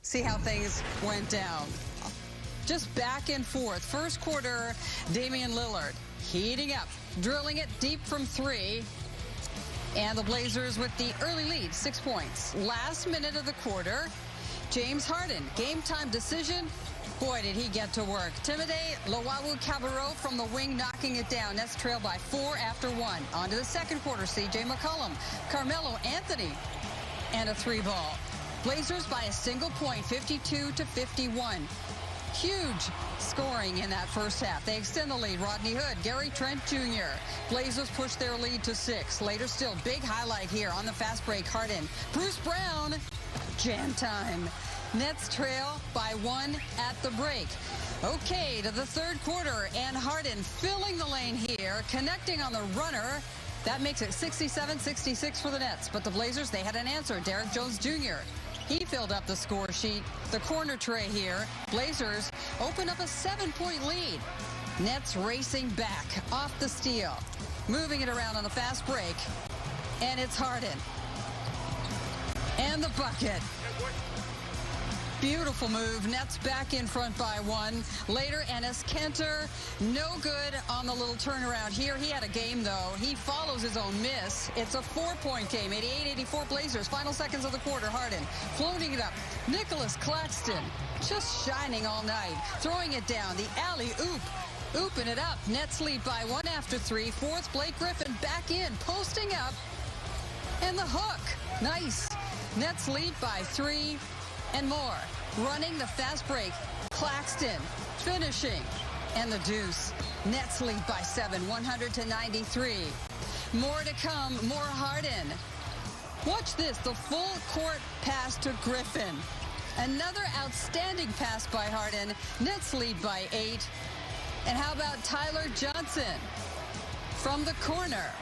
see how things went down. Just back and forth. First quarter, Damian Lillard heating up, drilling it deep from three. And the Blazers with the early lead, 6 points. Last minute of the quarter, James Harden, game time decision. Boy, did he get to work. Timide Loawu-Cabarrot from the wing knocking it down. Nets trail by 4 after 1. On to the second quarter, C.J. McCollum, Carmelo Anthony, and a 3-ball. Blazers by a single point, 52-51. Huge scoring in that first half. They extend the lead. Rodney Hood, Gary Trent Jr. Blazers push their lead to 6. Later still, big highlight here on the fast break. Harden, Bruce Brown, jam time. Nets trail by 1 at the break. Okay, to the third quarter, and Harden filling the lane here, connecting on the runner. That makes it 67-66 for the Nets. But the Blazers, they had an answer. Derrick Jones Jr. He filled up the score sheet. The corner tray here. Blazers open up a 7-point lead. Nets racing back off the steal. Moving it around on the fast break. And it's Harden. And the bucket. Beautiful move. Nets back in front by 1. Later, Enes Kanter, no good on the little turnaround here. He had a game, though. He follows his own miss. It's a 4-point game. 88-84 Blazers. Final seconds of the quarter. Harden floating it up. Nicholas Claxton just shining all night. Throwing it down. The alley-oop. Ooping it up. Nets lead by 1 after 3. Fourth, Blake Griffin back in. Posting up. And the hook. Nice. Nets lead by 3. And more. Running the fast break. Claxton finishing. And the deuce. Nets lead by 7, 100-93. More to come. More Harden. Watch this. The full court pass to Griffin. Another outstanding pass by Harden. Nets lead by 8. And how about Tyler Johnson from the corner?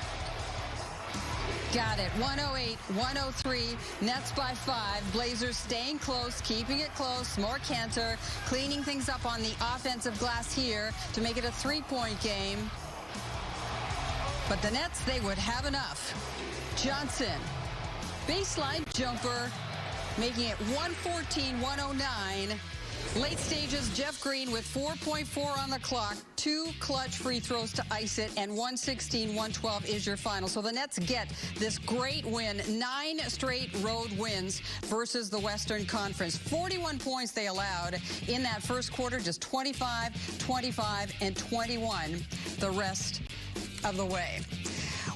Got it. 108-103. Nets by 5. Blazers staying close, keeping it close. More Kanter, cleaning things up on the offensive glass here to make it a 3-point game. But the Nets, they would have enough. Johnson, baseline jumper, making it 114-109. Late stages, Jeff Green with 4.4 on the clock. 2 clutch free throws to ice it, and 116-112 is your final. So the Nets get this great win, 9 straight road wins versus the Western Conference. 41 points they allowed in that first quarter, just 25, 25, and 21 the rest of the way.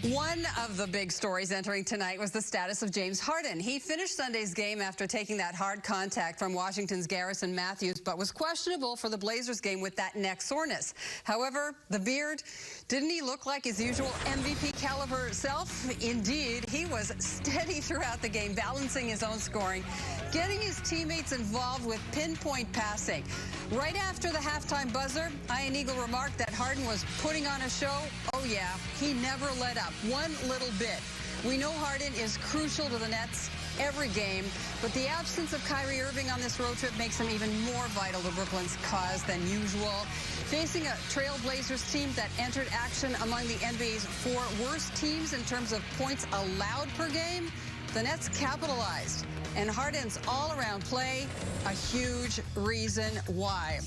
One of the big stories entering tonight was the status of James Harden. He finished Sunday's game after taking that hard contact from Washington's Garrison Matthews, but was questionable for the Blazers game with that neck soreness. However, the beard, didn't he look like his usual MVP caliber self? Indeed, he was steady throughout the game, balancing his own scoring, getting his teammates involved with pinpoint passing. Right after the halftime buzzer, Ian Eagle remarked that Harden was putting on a show. Oh yeah, he never let up one little bit. We know Harden is crucial to the Nets every game, but the absence of Kyrie Irving on this road trip makes him even more vital to Brooklyn's cause than usual. Facing a Trailblazers team that entered action among the NBA's 4 worst teams in terms of points allowed per game, the Nets capitalized. And Harden's all-around play, a huge reason why.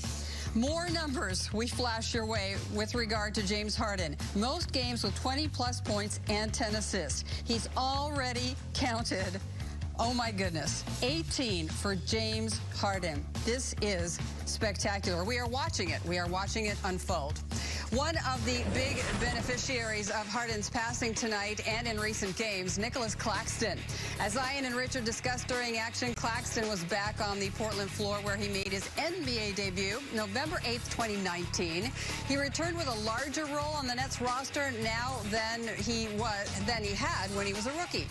More numbers we flash your way with regard to James Harden. Most games with 20-plus points and 10 assists. He's already counted, oh my goodness, 18 for James Harden. This is spectacular. We are watching it. We are watching it unfold. One of the big beneficiaries of Harden's passing tonight and in recent games, Nicholas Claxton. As Ian and Richard discussed during action, Claxton was back on the Portland floor where he made his NBA debut November 8th, 2019. He returned with a larger role on the Nets roster now than he had when he was a rookie.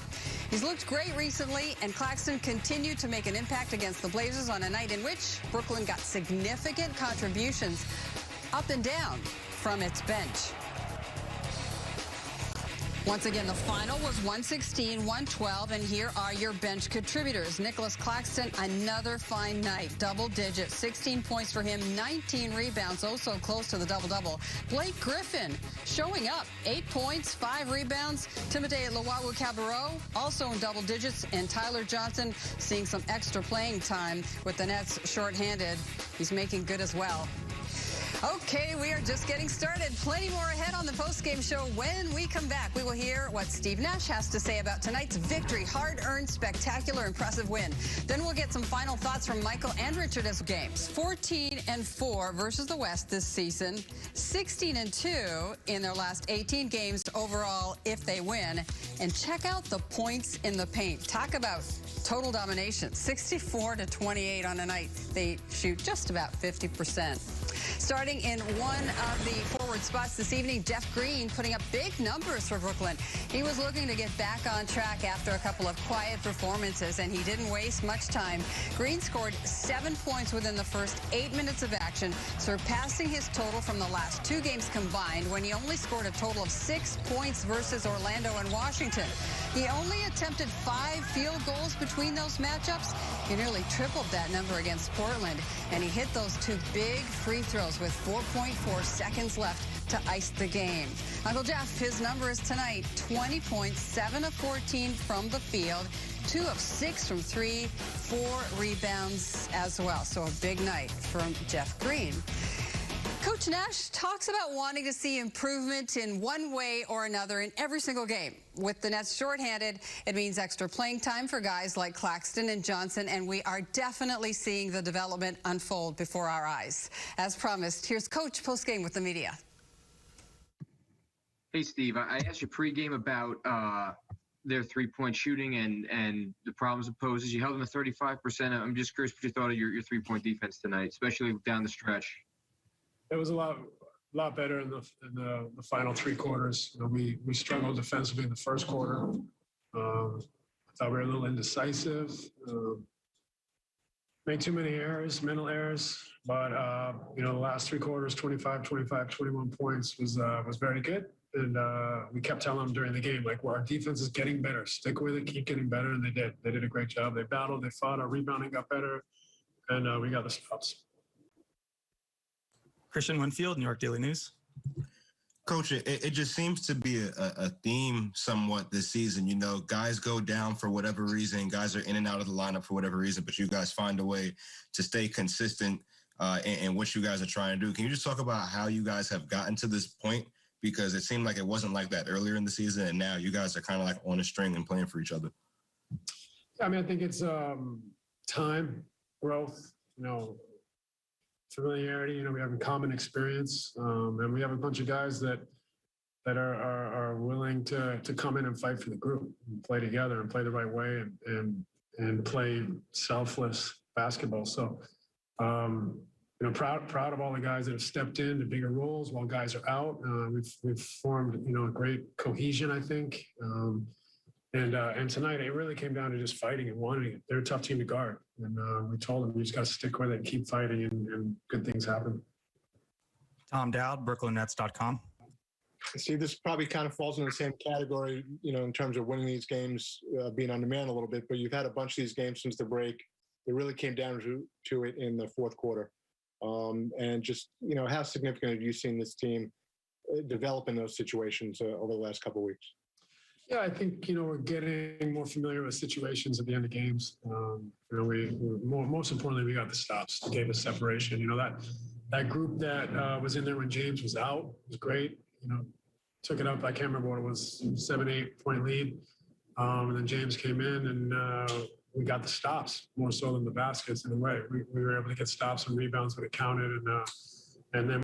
He's looked great recently, and Claxton continued to make an impact against the Blazers on a night in which Brooklyn got significant contributions up and down from its bench. Once again, the final was 116-112, and here are your bench contributors. Nicholas Claxton, another fine night. Double digits, 16 points for him, 19 rebounds, oh so close to the double-double. Blake Griffin showing up, 8 points, 5 rebounds. Timotei Luwawu-Cabarrot also in double digits, and Tyler Johnson seeing some extra playing time with the Nets shorthanded. He's making good as well. Okay, we are just getting started. Plenty more ahead on the postgame show. When we come back, we will hear what Steve Nash has to say about tonight's victory. Hard-earned, spectacular, impressive win. Then we'll get some final thoughts from Michael and Richard as games. 14-4 versus the West this season. 16-2 in their last 18 games overall if they win. And check out the points in the paint. Talk about total domination. 64-28 on a night. They shoot just about 50%. Starting in one of the forward spots this evening, Jeff Green putting up big numbers for Brooklyn. He was looking to get back on track after a couple of quiet performances, and he didn't waste much time. Green scored 7 points within the first 8 minutes of action, surpassing his total from the last 2 games combined when he only scored a total of 6 points versus Orlando and Washington. He only attempted 5 field goals between those matchups. He nearly tripled that number against Portland, and he hit those 2 big free throws with 4.4 seconds left to ice the game. Uncle Jeff, his numbers tonight, 20 points, 7 of 14 from the field, 2 of 6 from 3, 4 rebounds as well. So a big night from Jeff Green. Coach Nash talks about wanting to see improvement in one way or another in every single game. With the Nets shorthanded, it means extra playing time for guys like Claxton and Johnson, and we are definitely seeing the development unfold before our eyes. As promised, here's Coach postgame with the media. Hey, Steve, I asked you pregame about their three-point shooting and the problems it poses. You held them to 35%. I'm just curious what you thought of your three-point defense tonight, especially down the stretch. It was a lot better in the final 3 quarters. You know, we struggled defensively in the first quarter. I thought we were a little indecisive. Made too many errors, mental errors. But you know, the last 3 quarters, 25, 21 points was very good. And we kept telling them during the game, like, well, our defense is getting better. Stick with it, keep getting better, and they did. They did a great job. They battled, they fought. Our rebounding got better, and we got the stops. Christian Winfield, New York Daily News. Coach, it just seems to be a theme somewhat this season. You know, guys go down for whatever reason. Guys are in and out of the lineup for whatever reason, but you guys find a way to stay consistent in what you guys are trying to do. Can you just talk about how you guys have gotten to this point? Because it seemed like it wasn't like that earlier in the season, and now you guys are kind of like on a string and playing for each other. I mean, I think it's time, growth, you know, familiarity. You know, we have a common experience, and we have a bunch of guys that are willing to come in and fight for the group, and play together, and play the right way, and play selfless basketball. So, you know, proud of all the guys that have stepped into bigger roles while guys are out. We've formed, you know, a great cohesion, I think. And tonight it really came down to just fighting and wanting it. They're a tough team to guard, and we told them you just got to stick with it and keep fighting, and good things happen. Tom Dowd, BrooklynNets.com. See, this probably kind of falls in the same category, you know, in terms of winning these games, being undermanned a little bit. But you've had a bunch of these games since the break. It really came down to it in the fourth quarter. And just, you know, how significant have you seen this team develop in those situations over the last couple of weeks? Yeah, I think, you know, we're getting more familiar with situations at the end of games. You know, most importantly, we got the stops, gave us separation. You know, that group that was in there when James was out was great. You know, took it up. I can't remember what it was, 7-8 point lead. And then James came in, and we got the stops more so than the baskets in a way. We were able to get stops and rebounds when it counted, and then